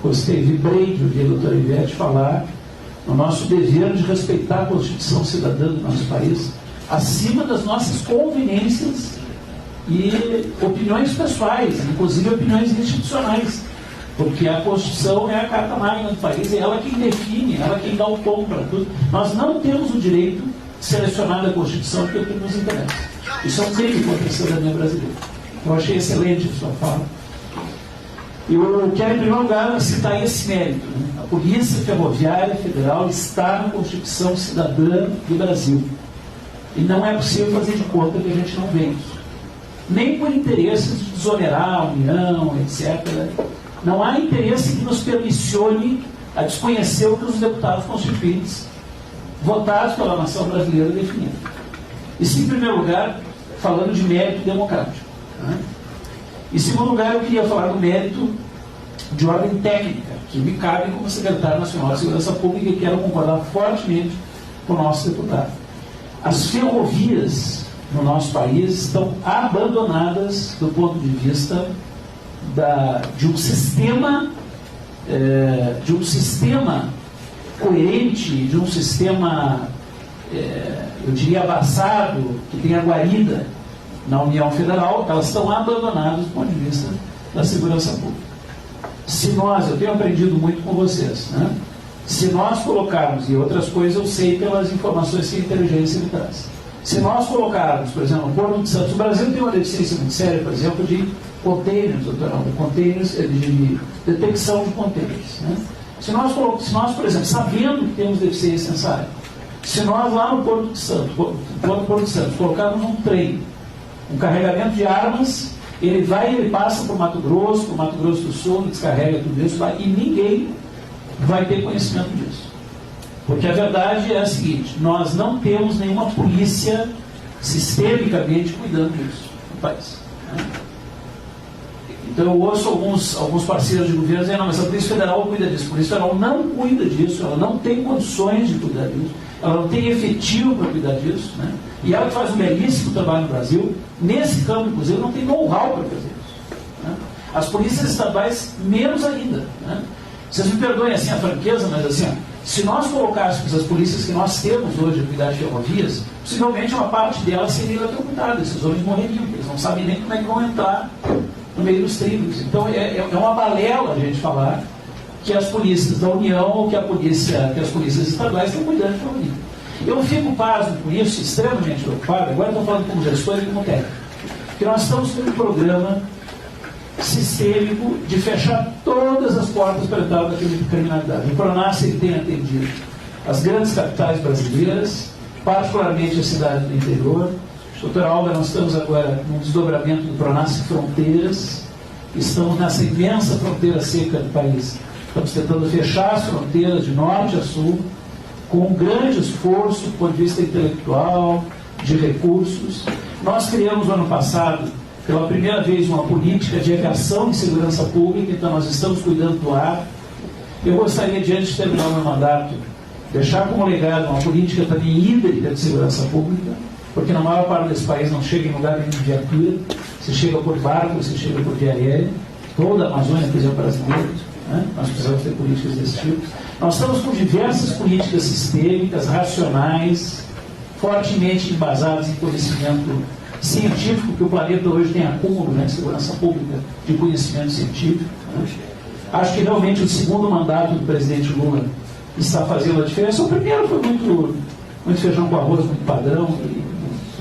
gostei, vibrei de ouvir a doutora Ivete falar no nosso dever de respeitar a Constituição cidadã do nosso país, acima das nossas conveniências e opiniões pessoais, inclusive opiniões institucionais, porque a Constituição é a carta magna do país, é ela quem define, é ela quem dá o tom para tudo. Nós não temos o direito de selecionar a Constituição porque é o que nos interessa. Isso é um crime contra a cidadania brasileira. Eu achei excelente a sua fala. Eu quero, em primeiro lugar, citar esse mérito. A Polícia Ferroviária Federal está na Constituição Cidadã do Brasil. E não é possível fazer de conta que a gente não vê isso. Nem por interesses de desonerar a União, etc. Não há interesse que nos permissione a desconhecer o que os deputados constituintes, votados pela nação brasileira, definiram. Isso, em primeiro lugar, falando de mérito democrático. Em segundo lugar, eu queria falar do mérito de ordem técnica, que me cabe como secretário nacional de Segurança Pública, e quero concordar fortemente com o nosso deputado. As ferrovias no nosso país estão abandonadas do ponto de vista de um sistema coerente, de um sistema, eu diria, abraçado, que tenha guarida na União Federal. Elas estão abandonadas do ponto de vista da segurança pública. Se nós, eu tenho aprendido muito com vocês, né? Se nós colocarmos, e outras coisas eu sei pelas informações que a inteligência me traz, se nós colocarmos, por exemplo, no Porto de Santos, o Brasil tem uma deficiência muito séria, por exemplo, de containers, de detecção de containers, né? Se nós, por exemplo, sabendo que temos deficiência nessa área, se nós lá no Porto de Santos colocarmos um trem, um carregamento de armas, ele passa por Mato Grosso do Sul, descarrega tudo isso, e ninguém vai ter conhecimento disso. Porque a verdade é a seguinte: nós não temos nenhuma polícia sistemicamente cuidando disso no país, né? Então eu ouço alguns parceiros de governo dizendo: não, mas a Polícia Federal cuida disso. A Polícia Federal não cuida disso, ela não tem condições de cuidar disso, ela não tem efetivo para cuidar disso, né? E ela faz um belíssimo trabalho no Brasil, nesse campo, inclusive, não tem know-how para fazer isso, né? As polícias estaduais, menos ainda, né? Vocês me perdoem assim a franqueza, mas assim, se nós colocássemos as polícias que nós temos hoje a cuidar de ferrovias, possivelmente uma parte delas seria eletrocutada, esses homens morreriam, porque eles não sabem nem como é que vão entrar no meio dos trilhos. Então é uma balela a gente falar que as polícias da União ou que as polícias estaduais estão cuidando de ferrovia. Eu fico pasmo com isso, extremamente preocupado. Agora estou falando como gestor e como técnico, porque nós estamos com um programa sistêmico de fechar todas as portas para a entrada da criminalidade. O Pronas tem atendido as grandes capitais brasileiras, particularmente as cidades do interior. Doutora Alba, nós estamos agora num desdobramento do Pronas Fronteiras, estamos nessa imensa fronteira seca do país. Estamos tentando fechar as fronteiras de norte a sul, com um grande esforço do ponto de vista intelectual, de recursos. Nós criamos no ano passado, pela primeira vez, uma política de aviação e segurança pública, então nós estamos cuidando do ar. Eu gostaria, diante de terminar o meu mandato, deixar como legado uma política também híbrida de segurança pública, porque na maior parte desse país não chega em lugar nenhum de viatura, se chega por barco, se chega por via aérea, toda a Amazônia, por exemplo, brasileira, né? Nós precisamos ter políticas desse tipo. Nós estamos com diversas políticas sistêmicas, racionais, fortemente embasadas em conhecimento científico, que o planeta hoje tem acúmulo, né, de segurança pública de conhecimento científico, né? Acho que realmente o segundo mandato do presidente Lula está fazendo a diferença. O primeiro foi muito feijão com arroz, muito padrão, e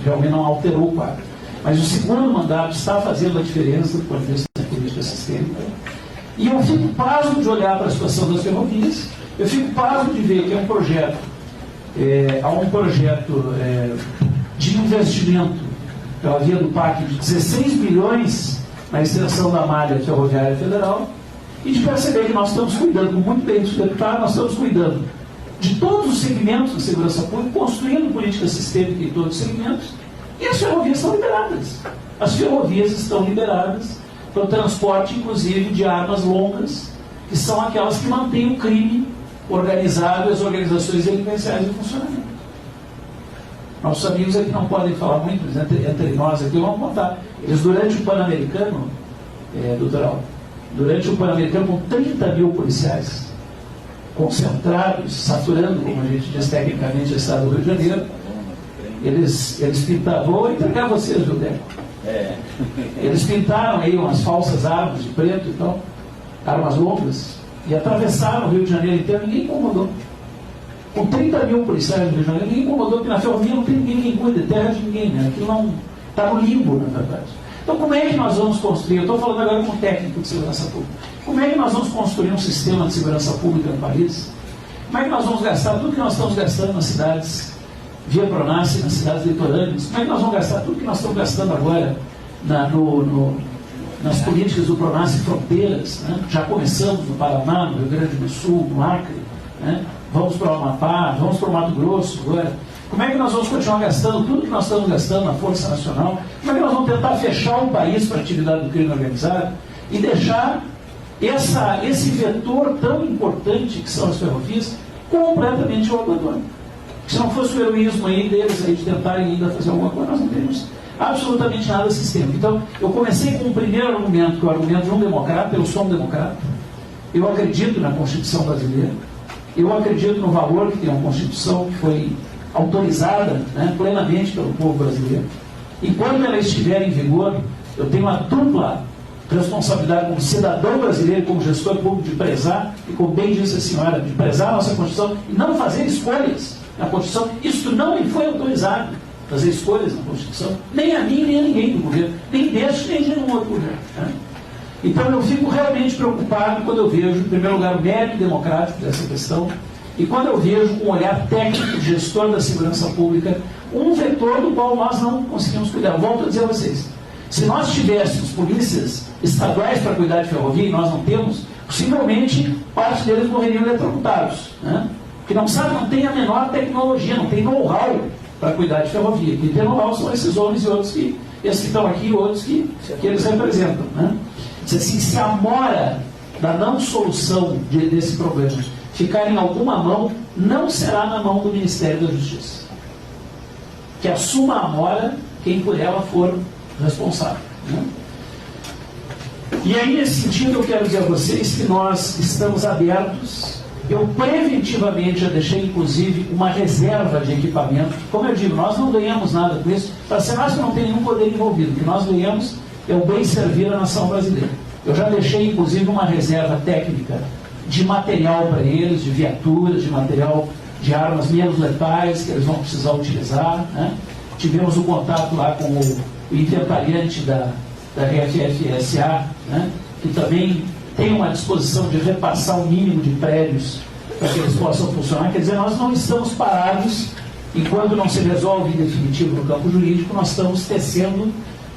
realmente não alterou o quadro. Mas o segundo mandato está fazendo a diferença do ponto de vista da política sistêmica. E eu fico pasmo de olhar para a situação das ferrovias, eu fico pasmo de ver que há um projeto de investimento pela via do PAC de 16 bilhões na extensão da malha ferroviária federal, e de perceber que nós estamos cuidando, muito bem do deputado, nós estamos cuidando de todos os segmentos da segurança pública, construindo política sistêmica em todos os segmentos, e as ferrovias estão liberadas. As ferrovias estão liberadas para o transporte, inclusive, de armas longas, que são aquelas que mantêm o crime organizado e as organizações delinquenciais em funcionamento. Nossos amigos aqui não podem falar muito, mas entre nós aqui vamos contar. Eles, durante o Pan-Americano, doutor Alba, durante o Pan-Americano com 30 mil policiais concentrados, saturando, como a gente diz tecnicamente, o estado do Rio de Janeiro. Eles pintavam, vou entregar a vocês, viu, Deco? Eles pintaram aí umas falsas armas de preto e tal, armas longas, e atravessaram o Rio de Janeiro inteiro, ninguém incomodou. Com 30 mil policiais no Rio de Janeiro, ninguém incomodou, porque na ferrovia não tem ninguém que cuida, terra de ninguém, né? Aquilo não está no limbo, na verdade. Então, como é que nós vamos construir? Eu estou falando agora com um técnico de segurança pública. Como é que nós vamos construir um sistema de segurança pública no país? Como é que nós vamos gastar tudo que nós estamos gastando nas cidades via Pronace, nas cidades litorâneas? Como é que nós vamos gastar tudo que nós estamos gastando agora nas políticas do Pronace Fronteiras? Né? Já começamos no Paraná, no Rio Grande do Sul, no Acre, né? Vamos para o Amapá, vamos para o Mato Grosso agora. Como é que nós vamos continuar gastando tudo que nós estamos gastando na Força Nacional? Como é que nós vamos tentar fechar o país para a atividade do crime organizado e deixar esse vetor tão importante que são as ferrovias completamente ao abandono? Se não fosse o heroísmo aí deles aí de tentarem ainda fazer alguma coisa, nós não temos absolutamente nada sistêmico. Então, eu comecei com o primeiro argumento, que é o argumento de um democrata. Eu sou um democrata. Eu acredito na Constituição brasileira. Eu acredito no valor que tem uma Constituição que foi autorizada, né, plenamente pelo povo brasileiro. E quando ela estiver em vigor, eu tenho uma dupla responsabilidade como cidadão brasileiro, como gestor público, de prezar, e como bem disse a senhora, de prezar a nossa Constituição e não fazer escolhas na Constituição. Isso não me foi autorizado, fazer escolhas na Constituição, nem a mim, nem a ninguém do governo, nem deste, nem de nenhum outro governo. Né? Então eu fico realmente preocupado quando eu vejo, em primeiro lugar, o mérito democrático dessa questão, e quando eu vejo, com um olhar técnico, gestor da segurança pública, um vetor do qual nós não conseguimos cuidar. Eu volto a dizer a vocês, se nós tivéssemos polícias estaduais para cuidar de ferrovia, e nós não temos, possivelmente parte deles morreriam eletrocutados, né? Porque não tem a menor tecnologia, não tem know-how para cuidar de ferrovia. Quem tem know-how são esses homens e outros esses que estão aqui e outros que eles representam. Né? Assim, se a mora da não solução desse problema ficar em alguma mão, não será na mão do Ministério da Justiça. Que assuma a mora quem por ela for responsável. Né? E aí, nesse sentido, eu quero dizer a vocês que nós estamos abertos. Eu preventivamente já deixei, inclusive, uma reserva de equipamento. Como eu digo, nós não ganhamos nada com isso. Para ser mais, não tem nenhum poder envolvido. O que nós ganhamos é o bem servir a nação brasileira. Eu já deixei, inclusive, uma reserva técnica de material para eles, de viaturas, de material de armas menos letais que eles vão precisar utilizar. Né? Tivemos o contato lá com o inventariante da RFFSA, né? Que também tem uma disposição de repassar o mínimo de prédios para que eles possam funcionar. Quer dizer, nós não estamos parados enquanto não se resolve em definitivo no campo jurídico. Nós estamos tecendo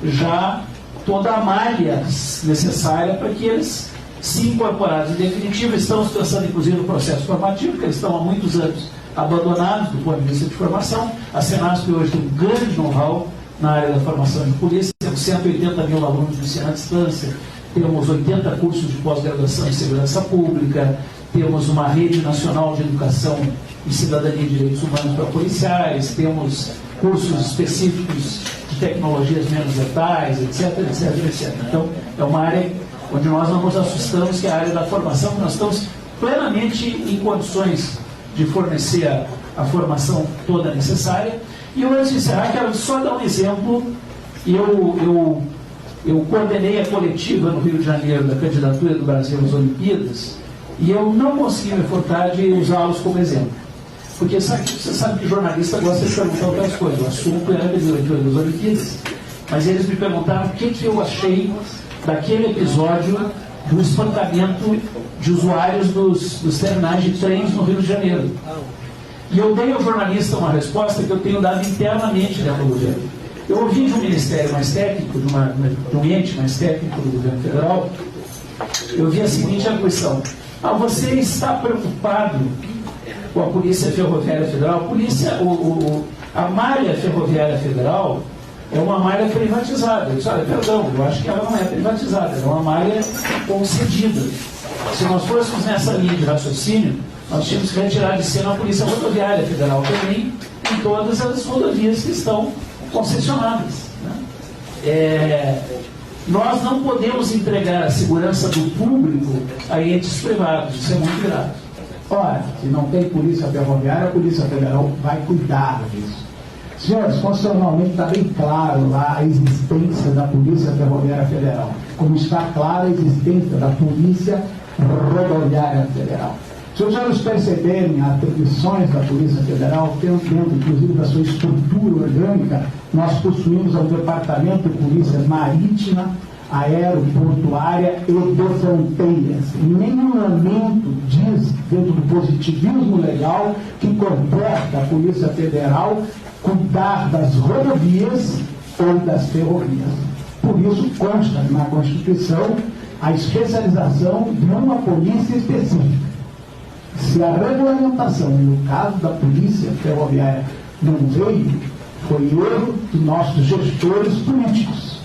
já toda a malha necessária para que eles se incorporados em definitivo. Estamos pensando, inclusive, no processo formativo, porque eles estão há muitos anos abandonados do ponto de vista de formação. A Senasp hoje tem um grande know-how na área da formação de polícia. Temos 180 mil alunos de ensino à distância, temos 80 cursos de pós-graduação em segurança pública, temos uma rede nacional de educação em cidadania e direitos humanos para policiais, temos cursos específicos de tecnologias menos letais, etc, etc, etc. Então, é uma área onde nós não nos assustamos, que é a área da formação, que nós estamos plenamente em condições de fornecer a formação toda necessária. E eu, antes de encerrar, quero só dar um exemplo. Eu coordenei a coletiva no Rio de Janeiro da candidatura do Brasil às Olimpíadas, e eu não consegui me furtar de usá-los como exemplo. Porque você sabe que jornalista gosta de perguntar outras coisas. O assunto era das Olimpíadas. Mas eles me perguntaram o que eu achei daquele episódio do espancamento de usuários dos terminais de trens no Rio de Janeiro. E eu dei ao jornalista uma resposta que eu tenho dado internamente dentro do governo. Eu ouvi de um ministério mais técnico, de um ente mais técnico do governo federal, eu vi a seguinte arguição: você está preocupado com a Polícia Ferroviária Federal? A malha ferroviária federal é uma malha privatizada. Eu disse, perdão, eu acho que ela não é privatizada, ela é uma malha concedida. Se nós fôssemos nessa linha de raciocínio, nós tínhamos que retirar de cena a Polícia Rodoviária Federal também, em todas as rodovias que estão concessionadas. Né? Nós não podemos entregar a segurança do público a entes privados, isso é muito grave. Ora, se não tem polícia ferroviária, a Polícia Federal vai cuidar disso. Senhores, constitucionalmente está bem claro lá a existência da Polícia Ferroviária Federal, como está clara a existência da Polícia Rodoviária Federal. Se os senhores perceberem as atribuições da Polícia Federal, dentro inclusive da sua estrutura orgânica, nós possuímos um departamento de polícia marítima, aeroportuária e de fronteiras. Em nenhum momento diz, dentro do positivismo legal, que comporta a Polícia Federal cuidar das rodovias ou das ferrovias. Por isso consta na Constituição a especialização de uma polícia específica. Se a regulamentação, no caso da Polícia Ferroviária, não veio, foi erro de nossos gestores políticos.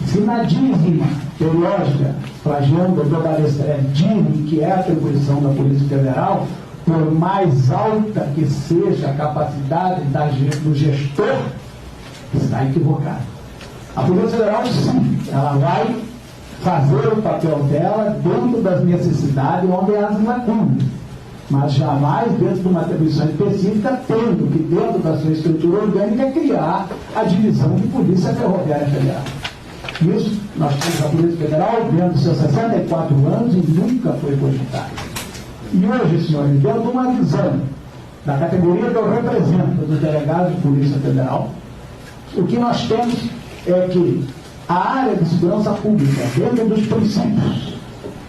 Se na dízima periódica, plagiando o Dr. Balestrelli, dizem que é a atribuição da Polícia Federal, por mais alta que seja a capacidade do gestor, está equivocado. A Polícia Federal, sim, ela vai fazer o papel dela dentro das necessidades onde as lacunas, mas jamais dentro de uma atribuição específica, tendo que, dentro da sua estrutura orgânica, criar a divisão de Polícia Ferroviária Federal. Isso, nós temos a Polícia Federal dentro dos seus 64 anos e nunca foi cogitado. E hoje, senhores, dentro de uma visão da categoria que eu represento, dos delegados de Polícia Federal, o que nós temos é que a área de segurança pública, dentro dos princípios,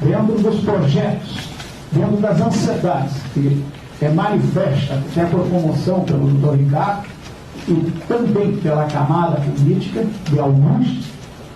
dentro dos projetos, dentro das ansiedades, que é manifesta até por promoção pelo Dr. Ricardo, e também pela camada política de alguns,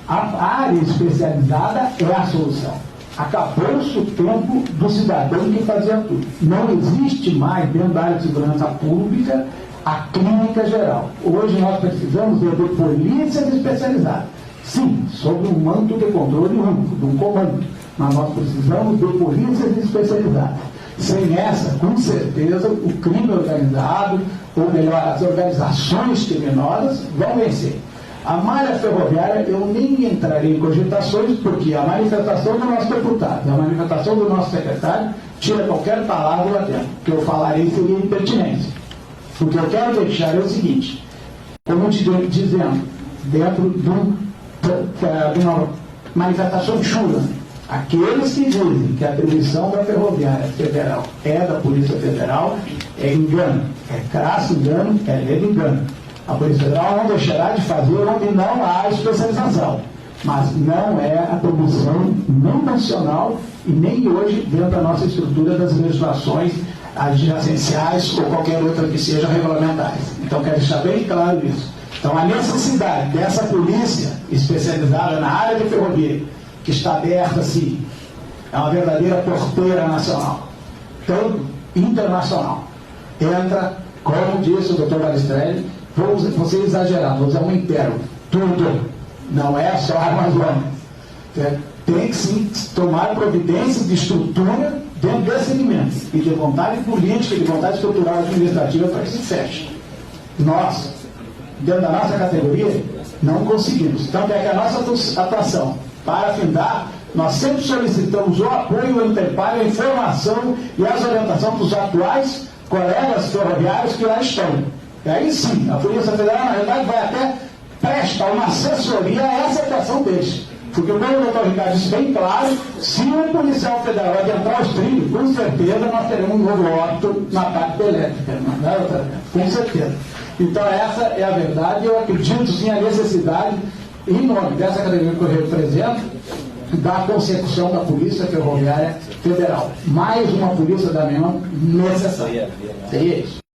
a área especializada é a solução. Acabou-se o tempo do cidadão que fazia tudo. Não existe mais, dentro da área de segurança pública, a clínica geral. Hoje nós precisamos de polícias especializadas. Sim, sob um manto de controle único, de um comando. Mas nós precisamos de polícias especializadas. Sem essa, com certeza, o crime organizado, ou melhor, as organizações criminosas, vão vencer. A malha ferroviária, eu nem entrarei em cogitações, porque a manifestação do nosso deputado, a manifestação do nosso secretário, tira qualquer palavra lá dentro. O que eu falarei seria impertinência. O que eu quero deixar é o seguinte, como dizendo, dentro de uma manifestação chula, aqueles que dizem que a atribuição da Ferroviária Federal é da Polícia Federal, é engano, é crasso engano, é leve engano. A Polícia Federal não deixará de fazer onde não há especialização, mas não é atribuição nem nacional e nem hoje dentro da nossa estrutura das legislações adjacenciais ou qualquer outra que seja regulamentares. Então, quero deixar bem claro isso. Então, a necessidade dessa polícia especializada na área de ferrovia, que está aberta, sim, é uma verdadeira porteira nacional, tanto internacional. Entra, como disse o Dr. Balestrelli, vou ser exagerado, vou usar um império, tudo, não é só armas longas. Tem que sim tomar providências de estrutura dentro desse segmento, e de vontade política, de vontade estrutural administrativa para que se feche. Nós, dentro da nossa categoria, não conseguimos. Tanto é que a nossa atuação, para findar, nós sempre solicitamos o apoio, o interparo, a informação e as orientações dos atuais colegas ferroviários que lá estão. E aí sim, a Polícia Federal, na realidade, vai até prestar uma assessoria a essa atuação deles. Porque, como o doutor Ricardo disse bem claro, se o policial federal adentrar os trilhos, com certeza nós teremos um novo óbito na parte elétrica, não é, doutor? Com certeza. Então, essa é a verdade. Eu acredito sim a necessidade, em nome dessa categoria que eu represento, da consecução da Polícia Ferroviária Federal. Mais uma polícia da mesma necessária. Seria isso.